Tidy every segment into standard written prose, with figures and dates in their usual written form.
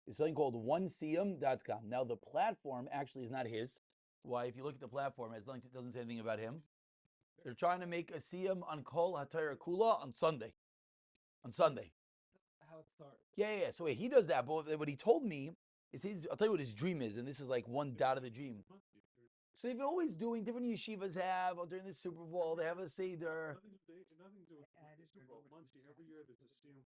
is something called 1cm.com. Now, the platform actually is not his. Why? If you look at the platform, it doesn't say anything about him. They're trying to make a siyam on Kol HaTorah Kula on Sunday. On Sunday. How it starts. Yeah. So wait, he does that, but what he told me is I'll tell you what his dream is, and this is like one dot of the dream. So they've always doing different yeshivas have during the Super Bowl. They have a seder. Nothing to do with the Super Bowl. Every year there's a siyum.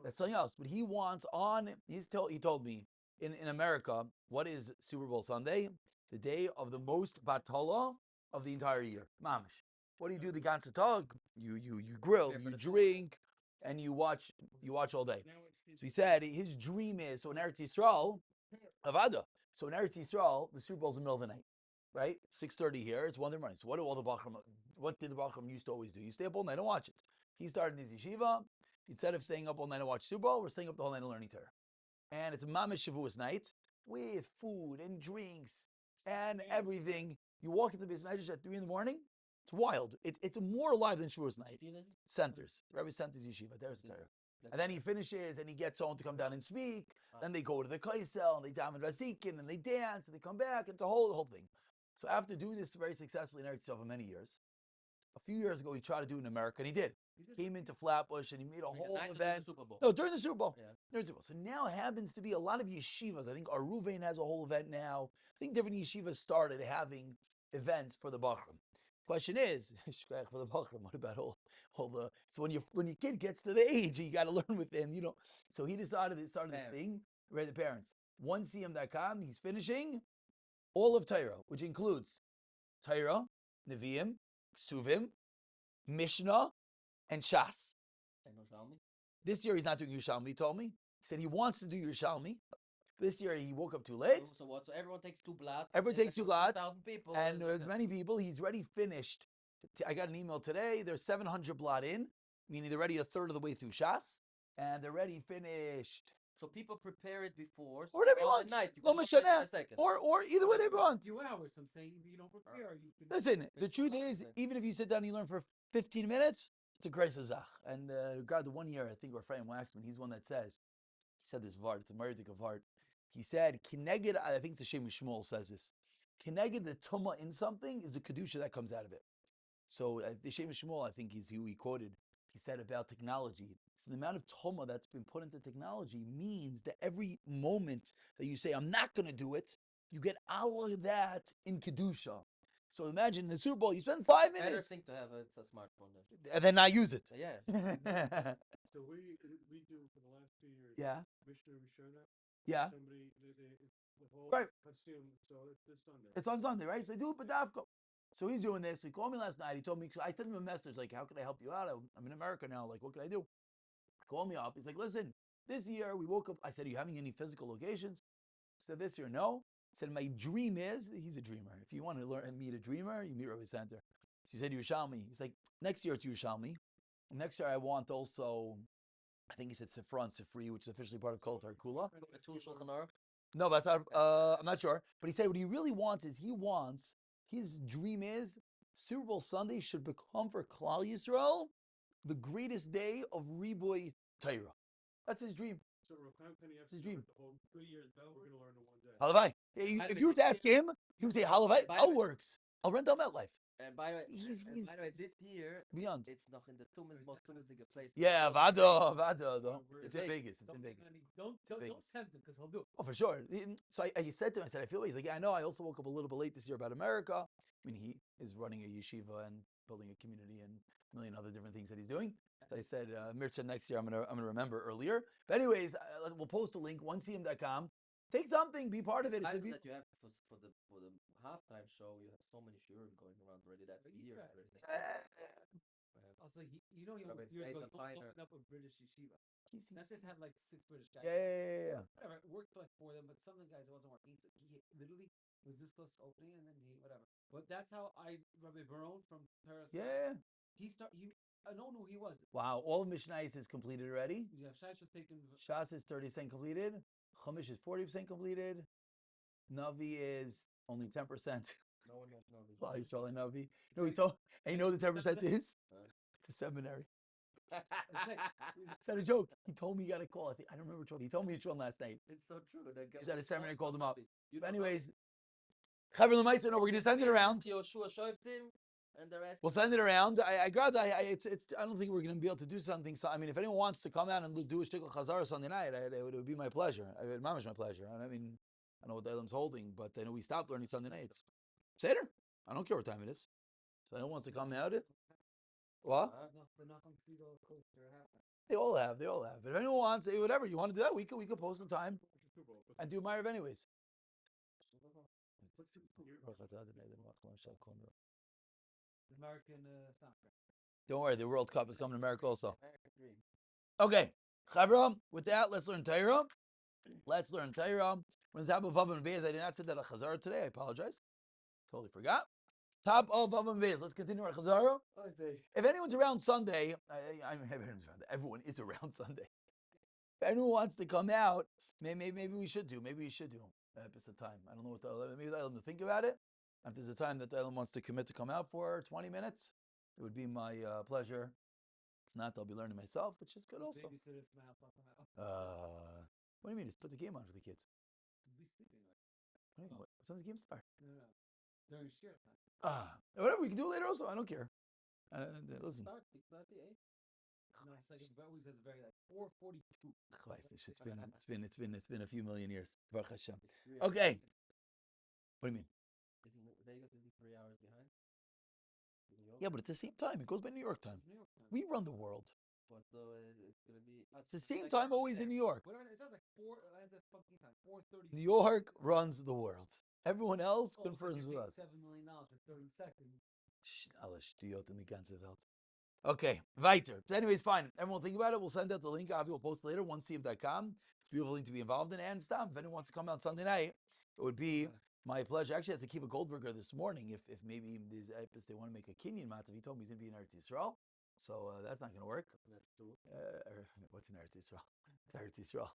That's something else. But he wants on. He told me in America, what is Super Bowl Sunday? The day of the most batala of the entire year. Mamish. What do you do the ganze Tag? You grill, you drink, and you watch all day. So he said his dream is, so in Eretz Yisrael, Avada. So in Eretz Yisrael, the Super Bowl's in the middle of the night, right? 6:30 here, it's 1 in the morning. So what did the Bachram used to always do? You stay up all night and watch it. He started in his yeshiva. Instead of staying up all night and watch Super Bowl, we're staying up the whole night and learning Torah. And it's a Mamish Shavuos night with food and drinks and everything. You walk into the Beis at 3 in the morning. It's wild. It's more alive than Shavuos night. Centers. Rabbi Centers Yeshiva. There's the Torah. And then he finishes and he gets on to come down and speak. Then they go to the Kaisel and they daven Razikin and they dance and they come back. It's the whole thing. So after doing this very successfully in Eretz Yisrael for many years, a few years ago he tried to do it in America and he did. Came into Flatbush and he made a whole event. No, during the Super Bowl. Yeah. During the Super Bowl. So now it happens to be a lot of yeshivas. I think Aruvain has a whole event now. I think different yeshivas started having events for the Bachram. Question is, for the Bachram, what about all the? So when your kid gets to the age, you got to learn with them, So he decided to start this thing. Read the parents. 1cm.com. He's finishing all of Torah, which includes Torah, Nevi'im, Ksuvim, Mishnah, and Shas. This year he's not doing Yerushalmi, he told me. He said he wants to do Yerushalmi. This year he woke up too late. So what? So everyone takes 2 blot. Everyone takes 2 blot. 1,000 people. And there's many people. He's already finished. I got an email today. There's 700 blot in, meaning they're already a third of the way through Shas. And they're already finished. So people prepare it before. Or whatever you want. Or either way they want. 2 hours, I'm saying, if you don't prepare. Listen, the truth is, even if you sit down and you learn for 15 minutes, it's a grace of Zach. And God, the 1 year, I think, Raphael Waxman, he's one that says, he said this Vart, it's a Meritic of Vart. He said, Kineged, I think it's the Shem Shmuel says this, Kineged, the Tumah in something, is the Kedusha that comes out of it. So the Shem Shmuel, I think, is who he quoted. He said about technology. So the amount of Tumah that's been put into technology means that every moment that you say, I'm not going to do it, you get all of that in Kedusha. So imagine in the Super Bowl, you spend 5 minutes. Better thing to have a smartphone then. And then not use it. Yeah. So we do for the last 2 years. Yeah. Mishnah Rishona. Yeah. Somebody the whole right. So it's this Sunday. It's on Sunday, right? So they do it B'davka. So he's doing this. So he called me last night. He told me, I sent him a message like, how can I help you out? I'm in America now. Like, what can I do? He called me up. He's like, listen, this year we woke up. I said, are you having any physical locations? He said, this year, no. He said, my dream is, he's a dreamer. If you want to learn and meet a dreamer, you meet Rabbi Center. So he said, Yerushalmi. He's like, next year it's Yerushalmi. And next year I want also, I think he said Sifra and Sifri, which is officially part of Kol Tar Kula. No, but that's not, I'm not sure. But he said what he really wants is his dream is Super Bowl Sunday should become for Klal Yisrael the greatest day of Riboy Torah. That's his dream. So That's his dream. The whole 3 years ago, we're going to learn in 1 day. Halavai. If you were to ask him, he would say, Halavai, all works. I'll rent out MetLife. And by the way, this year, beyond. It's not in the most touristic place. Yeah, Vado, though. It's in Vegas. It's in Vegas. Don't tempt him because he'll do it. Oh, for sure. So I said to him, I feel like, he's like, yeah, I know. I also woke up a little bit late this year about America. I mean, he is running a yeshiva and building a community and a million other different things that he's doing. So I said, Mircha, next year I'm gonna remember earlier. But anyways, we'll post a link, 1cm.com. Take something, be part of it. That you have for the halftime show, you have so many shiurim going around already. That's years already. I was like, he was years ago opened up a British yeshiva. That just had like 6 British guys. Yeah. Whatever, it worked like for them, but some of the guys it wasn't working. So he literally was this close to opening, and then whatever. But that's how Rabbi Baron from Paris. Yeah. I don't know who he was. Wow, all of Mishnayos is completed already. Yeah, Shas was taken. Shas is 30% completed. Chumash is 40% completed. Navi is only 10%. No one knows Navi. Well, Yisrael and Navi. No, he told, and you know what the 10% is? It's a seminary. It's not a joke. He told me he got a call. I don't remember which one. He told me which one last night. It's so true. He said a seminary, I called him up. You But don't know. anyways, Chaver Lemaisa, no, we're going to send it around. Yoshua Shoftim, and the rest. We'll send it around. I don't think we're going to be able to do something. So, I mean, if anyone wants to come out and do a Succah Kinyan Sunday night, it would be my pleasure. It would be my pleasure. I mean, I know what the Elam's holding, but I know we stopped learning Sunday nights. Seder. I don't care what time it is. So anyone wants to come out, what? They all have. But if anyone wants, whatever you want to do that, we could post some time and do Ma'ariv anyways. American soccer. Don't worry, the World Cup is coming to America also. Okay, Chavra, with that, let's learn Torah. We're on the top of Vav and Beis. I did not say that a Chazarah today. I apologize. Totally forgot. Top of Vav and Beis. Let's continue our Chazarah. If anyone's around Sunday, everyone is around Sunday. If anyone wants to come out, maybe we should do. Maybe we should do. If it's a time. I don't know what maybe I'll think about it. If there's a time that Elam wants to commit to come out for 20 minutes, it would be my pleasure. If not, I'll be learning myself, which is good also. What do you mean? Just put the game on for the kids. Be sleeping. What time's the game start? No. During shear time. Whatever, we can do it later also. I don't care. Listen. No, it's like it always has very like 4:42. It's been a few million years. Baruch Hashem. Okay. What do you mean? Vegas is 3 hours behind. Yeah, but it's the same time. It goes by New York time. We run the world. But it's gonna be. It's the same time always in New York. Whatever, it sounds like 4. That's that fucking time. 4:30. New York runs the world. Everyone else confirms with us. $7 million for 30 seconds. Alle Stiot in the ganze Welt. Okay, weiter. So anyways, fine. Everyone think about it. We'll send out the link. Avi will post later, onecm.com. It's a beautiful thing to be involved in. And stop. If anyone wants to come out Sunday night, it would be my pleasure. Actually, I had to keep a Goldberger this morning. If maybe these Epis, they want to make a Kinyan matzav. He told me he's going to be in Eretz Yisrael. So that's not going to work. What's in Eretz Yisrael? It's Eretz Yisrael.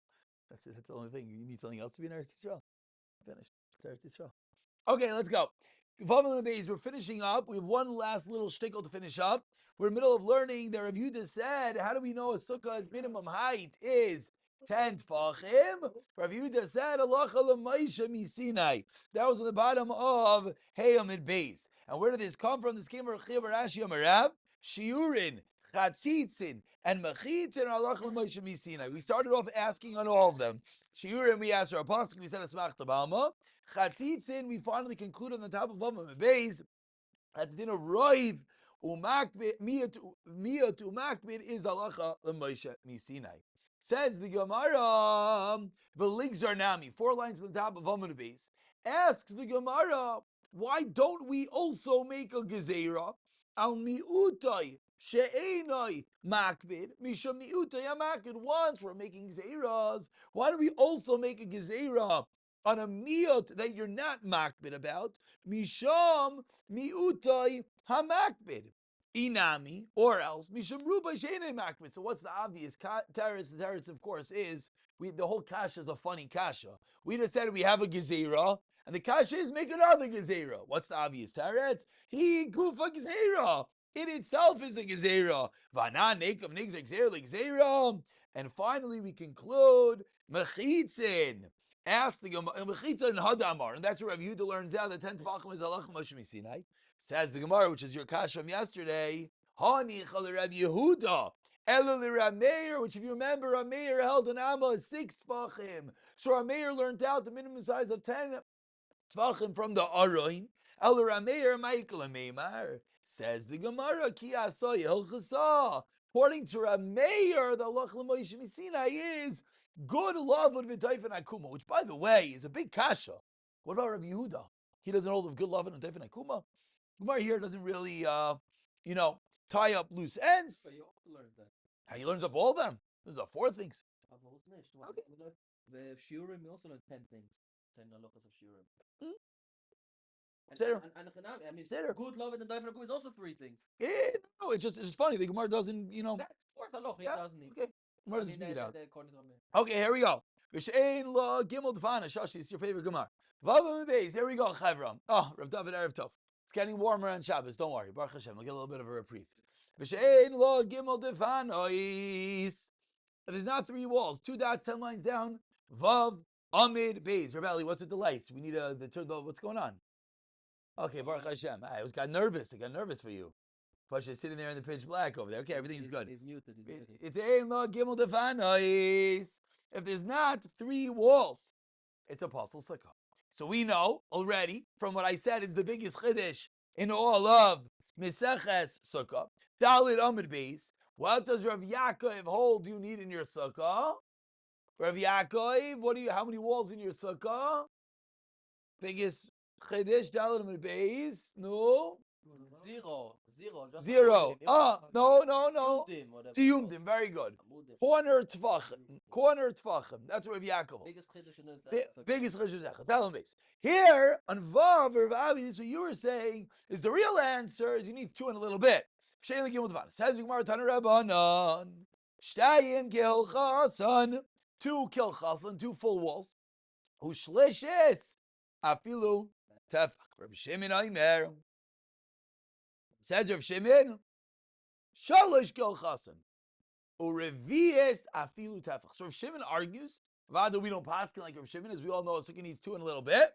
That's the only thing. You need something else to be in Eretz Yisrael. Finished. It's Eretz Yisrael. Okay, let's go. We're finishing up. We have one last little shtickle to finish up. We're in the middle of learning. The Rav Yehuda said, how do we know a sukkah's minimum height is 10 tfachim? Rav Yehuda said, Halacha l'Moshe miSinai. That was on the bottom of Hayamid Beis. And where did this come from? This came from Chiv Rashi Amarav, Shiurin, Chatzitzin, and Mechitzin Halacha l'Moshe miSinai. We started off asking on all of them. Shiurin, we asked our apostle, we said Asmach Tabama. Chatzitzin, we finally concluded on the top of Hayamid Beis. At the din of Roiv, Umakbid, Miyat Umakbid is Halacha l'Moshe miSinai. Says the Gemara, Veligzarnami, 4 lines on the top of Amud Beis. Asks the Gemara, why don't we also make a gezerah al miutai she'enai makbid misha miutai amakbid? Once we're making gezerahs, why don't we also make a gezerah on a miut that you're not makbid about? Misham miutai hamakbid. Inami, or else, Misham Ruba Shene Makbid. So what's the obvious? Teretz, the Teretz, of course, is the whole kasha is a funny kasha. We just said we have a gezerah, and the kasha is make another gezerah. What's the obvious Teretz? He gufa gezerah. It itself is a gezerah. Vana nekav nigzer gezerah. And finally, we conclude mechitzin. Ask the Gemara, mechitzin hadamar, and that's where Rav Yehuda learns out that 10 tefachim is halacha Moshe miSinai. Says the Gemara, which is your kasha from yesterday, Hani chal Rav Yehuda, Elo Rav Meir, which if you remember, Rav Meir held an amma of 6 tefachim. So Rav Meir learned out the minimum size of 10 tefachim from the Aroin. Elo Rav Meir, Michael Meimar. Says the Gemara, Ki asay hilchasa. According to Rav Meir, the halacha l'Moshe miSinai is good love of v'tayfen akuma, which by the way is a big kasha. What about Rav Yehuda? He doesn't hold of good love and v'tayfen akuma. Gemara here doesn't really, tie up loose ends. So you also learned that. He learns up all of them. There's 4 things. Okay. The Shurim, we also learned 10 things. 10 halachas of Shurim. Seder. I mean, Seder. good love and the Daifen is also 3 things. Yeah, no, it's funny. The Gemara doesn't, That's 4th halacha, Yeah, it doesn't need. Okay. Gemara doesn't speak it out. According to Rav Okay, here we go. V'shein la gimel dvana. Shashi, it's your favorite Gemara. Vav Beis. Here we go, Chavram. Oh, Rav David Erev Tov. It's getting warmer on Shabbos. Don't worry. Baruch Hashem. We'll get a little bit of a reprieve. V'she'ein lo gimel defanois. If there's not 3 walls, 2 dots, 10 lines down, vav, amid, beis. Rebelli, what's with the lights? We need what's going on? Okay, Baruch Hashem. I got nervous. I got nervous for you. Pasha sitting there in the pitch black over there. Okay, everything's good. He's muted. It's ein lo gimel defanois. If there's not 3 walls, it's a puzzle sukkah. So we know already from what I said is the biggest chiddush in all of Meseches Sukkah. Dalit Amid Beis. What does Rav Yaakov hold you need in your sukkah? Rav Yaakov, how many walls in your sukkah? Biggest chiddush, Dalit Amid Beis. No. Zero. Just Zero. No. Yumdim, whatever. Yumdim, very good. Corner Tvachim. That's Rav Yaakov. Biggest chiddush in this. Biggest chiddush is here on Vav or Vavi, this is what you were saying is the real answer is you need 2 and a little bit. Says the Gemara Tana Rabbanan. Shtayim kilchasan. 2 kilchasan, 2 full walls. Ushlishes afilu tefach. Rabbi Shimon Aimer. Says Rav Shimon, Shalosh kilchasan. Urevies afilu tefach. So Rav Shimon argues, Vada, we don't paskin like Rav Shimon, as we all know, Sukkah needs 2 and a little bit.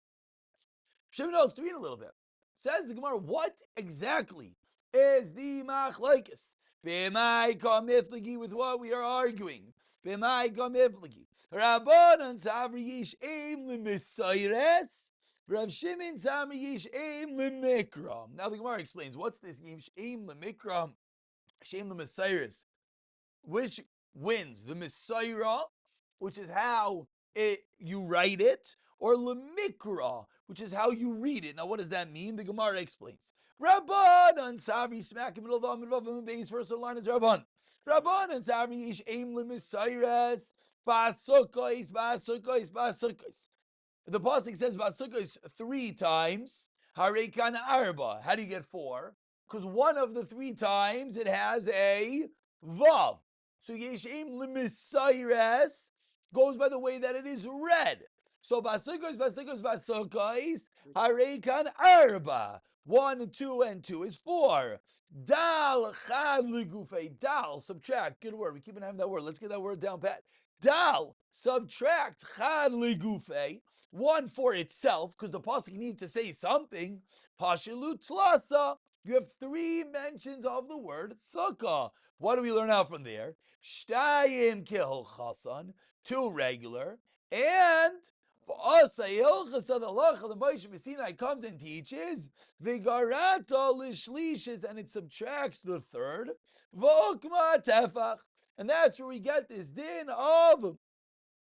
Shimon knows 3 and a little bit. Says the Gemara, what exactly is the machlokes? B'mai kamiflagi, with what we are arguing. B'mai kamiflagi. Rabbanan savri yish aim l'misayres. Rav Shimon savri yish aim l'mikra. Now the Gemara explains, what's this yish aim l'mikra? Shem l'misayres. Which wins? The Messiah, which is how you write it, or Lemikra, which is how you read it. Now, what does that mean? The Gemara explains. Rabban Savri smack in the middle of the Amid base. First line is Rabban. Rabban and Savri ish aim lemissayres basukos. The pasuk says basukos 3 times. Harekan arba. How do you get 4? Because one of the 3 times it has a vav. So Yeshem Limisayres goes by the way that it is read. So Basukos, Harekan Arba. 1, 2, and 2 is 4. Dal Chad Ligufe. Dal, subtract. Good word. We keep on having that word. Let's get that word down pat. Dal, subtract Chad Ligufe. 1 for itself, because the pasuk needs to say something. Pashilu Tlasa. You have 3 mentions of the word sukkah. What do we learn out from there? Shtayim kihol chasan, 2 regular, and for us, the halacha, the Moshe Sinai comes and teaches vigarata lishlishes, and it subtracts the 3rd. V'okma tefach, and that's where we get this din of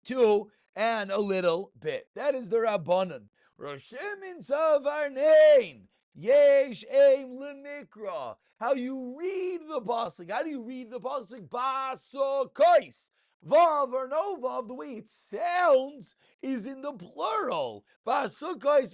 2 and a little bit. That is the Rabbanan. Roshimin savarnein. Yesh aim lemikra. How you read the pasuk? How do you read the pasuk? Basukos. Vav or no vav, the way it sounds is in the plural. Basukos.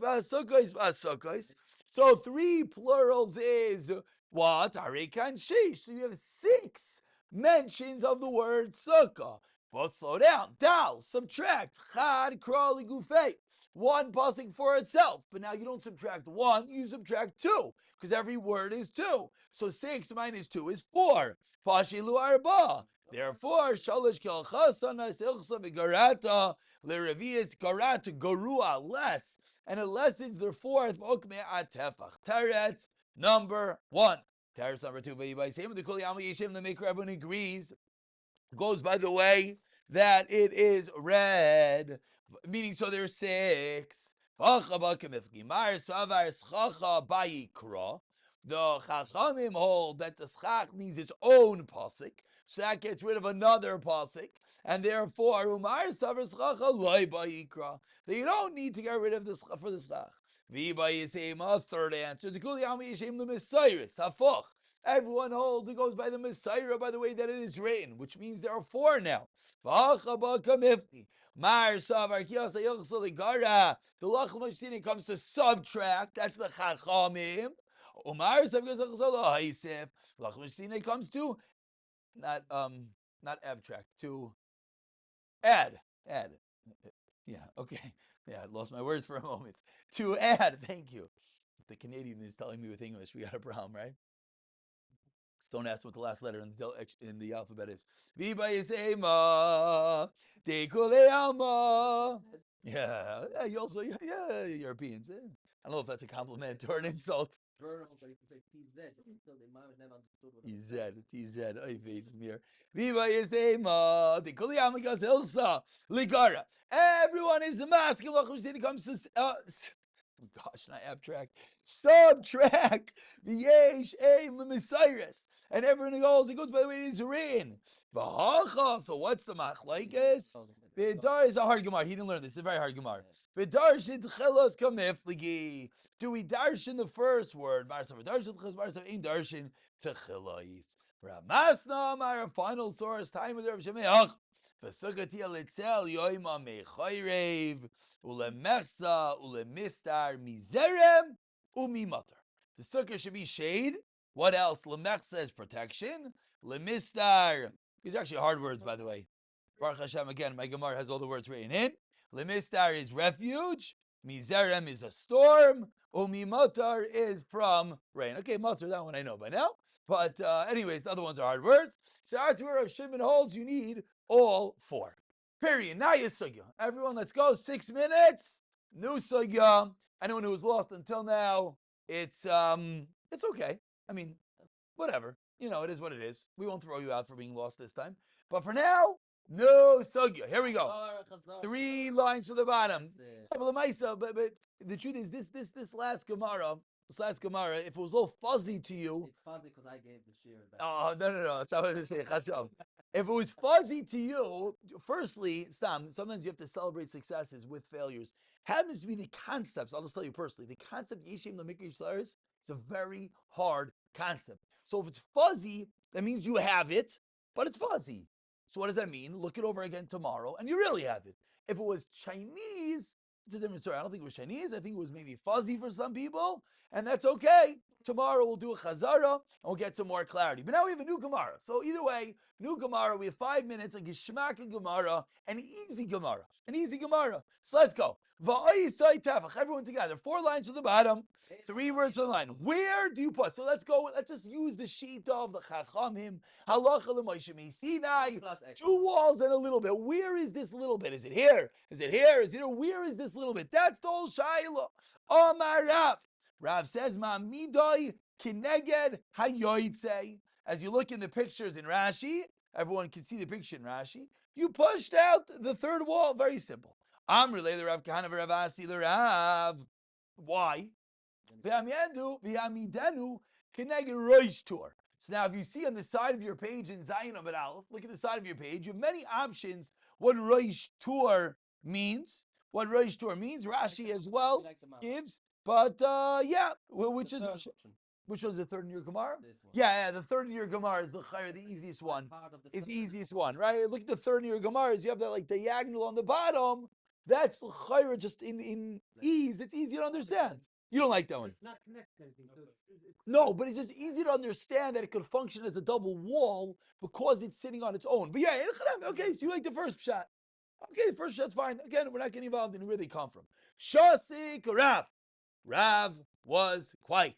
So 3 plurals is what? Arekan shesh. So you have 6 mentions of the word sukkah. But slow down. Dal, subtract. Chad krali gufei. 1 pasuk for itself. But now you don't subtract 1, you subtract 2. Because every word is 2. So 6 minus 2 is 4. Pashilu arba. Therefore, shalosh kel chasanas ilchsa v'garata l'revias garata garua, less. And it lessens their 4th v'okme atefach. Teretz number 1. Teretz number 2. V'yibayseim v'kol yam yishem l'mikra. Everyone agrees. Goes by the way that it is read, meaning so there's 6. The Chachamim hold that the Schach needs its own pasuk, so that gets rid of another pasuk, and therefore Umar Savar Schacha loy ba'ikra, that you don't need to get rid of this for the Schach. V'ba Yisem, a 3rd answer. The Kuli Yami Yishem l'Messiris Hafoch. Everyone holds it goes by the Messiah by the way that it is written, which means there are 4 now. The Lachim comes to subtract. That's the Chachamim. Lachim comes to not abstract, to add. Yeah, okay. Yeah, I lost my words for a moment. To add. Thank you. The Canadian is telling me with English, we got a problem, right? Just don't ask what the last letter in the alphabet is. Viva Yisema, De Kule Alma. Yeah, you also, yeah, Europeans. Yeah. I don't know if that's a compliment or an insult. Vernon, I used to say TZ, until the mom never understood what TZ, oy face mir. Viva Yisema, De Kule Alma Gazilsa, Ligara. Everyone is a mask. When it comes to, oh gosh, not abstract, subtract the yesh aim lemesiris, and everyone goes by the way it is written. V'hacha. So what's the machlekes? Vidar is a hard gemara. He didn't learn this. It's a very hard gemara. Vidar shitchelos kamifligi. Do we darshan the first word? Marsav darshan tchelos marsav ein darshan tchelos. Ramasna, our final source. Time of the Rav Shemeach. V'sukkah litzel yoyma mechayrev ulemechsa ulemistar mizerem umimatar. The sukkah should be shade. What else? Lemechsa is protection. Lemistar. These are actually hard words, by the way. Baruch Hashem, again, my Gemara has all the words written in. Lemistar is refuge. Mizerem is a storm. Umimatar is from rain. Okay, matar, that one I know by now. But anyways, the other ones are hard words. So that's where Rav Shimon holds you need all four. Period. Now you sugya. Everyone, let's go. 6 minutes. New sugya. Anyone who was lost until now, it's okay. I mean, whatever. You know, it is what it is. We won't throw you out for being lost this time. But for now, no sugya. Here we go. 3 lines to the bottom. But the truth is, this last Gemara, if it was a little fuzzy to you. It's fuzzy because I gave the shear back. Oh, no. That's not what I was saying. If it was fuzzy to you, firstly, sometimes you have to celebrate successes with failures. Happens to be the concepts. I'll just tell you personally. The concept Yeshem Lemikri Yisraelis, it's a very hard concept. So if it's fuzzy, that means you have it, but it's fuzzy. So what does that mean? Look it over again tomorrow, and you really have it. If it was Chinese, it's a different story. I don't think it was Chinese. I think it was maybe fuzzy for some people, and that's okay. Tomorrow we'll do a Chazarah, and we'll get some more clarity. But now we have a new Gemara. So either way, new Gemara, we have 5 minutes, a Geshmak Gemara, an easy Gemara. So let's go. Va'ayisai tefach. Everyone together. 4 lines to the bottom, 3 words on the line. Where do you put? So let's go. Let's just use the sheet of the Chachamim. Halacha l'Moshe Sinai. 2 walls and a little bit. Where is this little bit? Is it here? Is it here? Is it here? Where is this little bit? That's the whole Shaila. Omar Rav. Rav says, Ma'amidoi kineged hayoytze. As you look in the pictures in Rashi, everyone can see the picture in Rashi. You pushed out the third wall. Very simple. Amrele the Rav Kahana Rav Asi the Rav. Why? V'amidenu kineged roish tur. So now if you see on the side of your page in Zayin Amud Aleph, look at the side of your page, you have many options what roish tur means. Rashi as well gives. But which one's the third in your Gemara? Yeah, the third in your Gemara is the easiest one. Is the easiest one, right? Look at the third in your Gemara. You have that like diagonal on the bottom. That's l'chayra just in ease. It's easy to understand. You don't like that one. It's not connected. It's No, but it's just easy to understand that it could function as a double wall because it's sitting on its own. But yeah, okay, so you like the first shot. Okay, the first shot's fine. Again, we're not getting involved in where they come from. Shasik Rav. Rav was quiet.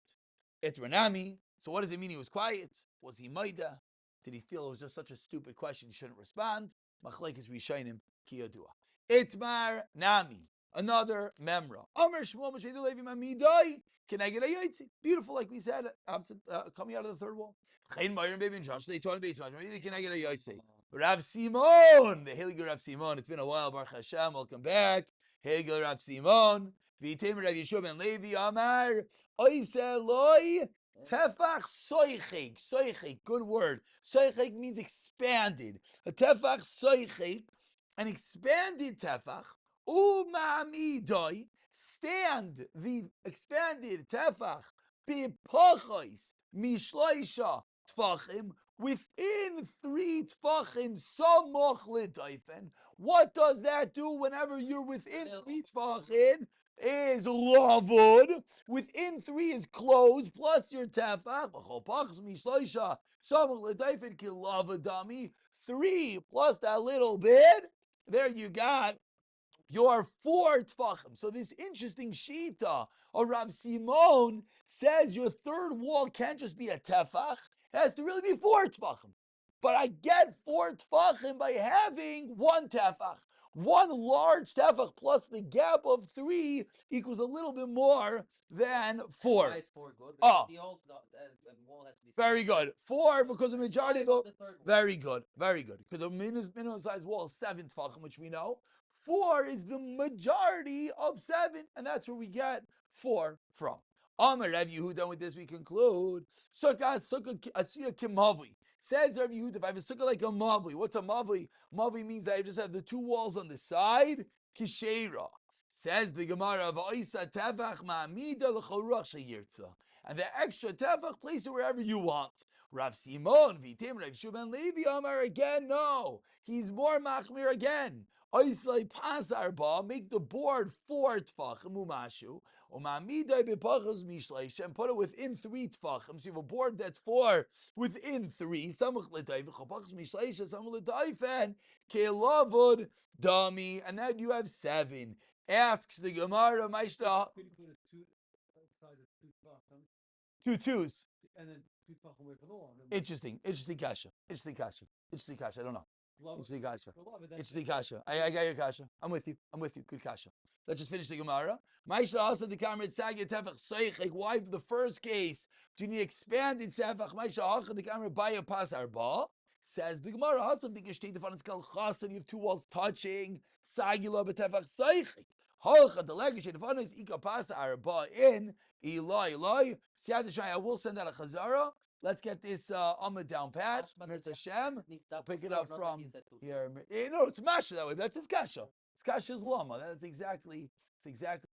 Etranami. So what does it mean he was quiet? Was he maida? Did he feel it was just such a stupid question he shouldn't respond? Machlekes Rishayim ki yadua. Itmar nami. Another memra. Amar Shmuel Meshaydu Levi Mamidai. Keneged Ayotzi. Beautiful, like we said, coming out of the third wall. Chayin Mayrim Baby and Josh. They taught him Beis Keneged Ayotzi. Rav Simon. The Hiligur Rav Simon. It's been a while. Baruch Hashem. Welcome back. Hiligur Rav Simon. V'yitem Rav Yeshua ben Levi Amar Oise Loi Tefach Soichik. Soichik, good word. Soichik means expanded. A Tefach Soichik, an expanded Tefach. Umamidoi, stand the expanded Tefach B'Pachos Mishloisha Tfachim, within 3 Tfachim Samoch L'Daifen. What does that do whenever you're within 3 Tfachim? Is lavud. Within 3 is closed, plus your tefach. 3 plus that little bit. There you got your 4 tefachim. So this interesting shita of Rav Simon says your third wall can't just be a tefach. It has to really be 4 tefachim. But I get 4 tefachim by having 1 tefach. 1 large tefach plus the gap of 3 equals a little bit more than 4. Why is 4 good? Oh. Because the whole wall has to be Very good. 4 because the majority of the... third one. Very good. Very good. Because the minimum size wall is 7 tefachim, which we know. 4 is the majority of 7, and that's where we get 4 from. Amar Rav Yehuda, with this we conclude. Sukkah Kimavli. Says Rav Yehuda, if I have a sukkah like a mavli, what's a mavli? Mavli means that I just have the 2 walls on the side. Kisheira. Says the Gemara of Oisa Tevach Ma'amida L'choruach Sheyirtza. And the extra tefach, place it wherever you want. Rav Simon, Vitim, Rav Shuban Levi, Amar again, no. He's more machmir again. Oislay pasar ba, make the board 4 tefachim umashu, umamidai bepachos mishleish, and put it within 3 tefachim. So you have a board that's 4 within 3. Samach l'tayv, chapachos mishleish, samach l'tayfen, ke'lavod dami, and then you have 7. Asks the Gemara, Maishta. Could you put a size of 2 tefachim 2 twos. and then 2 tefachim away from the wall? Interesting kasha. I don't know. Interesting kasha. Interesting kasha. I got your kasha. I'm with you. Good kasha. Let's just finish the Gemara. Maisha also the Kamrat Sagya Tefach Seich. Like why the first case do you need expanded Tefach? Maisha also the Kamrat Baya Pasar Ba. Says the Gemara also the Geshtei Fun is called Chasan. You have 2 walls touching. Sagila Betefach Seich. Halcha the legacy the fun is Ika Pasar Ba in Eloi. I will send out a Chazarah. Let's get this Amud down pat. It's Hashem. I'll pick it up from here. No, it's Masha that way. That's his kasha. His kasha is Lama. That's exactly.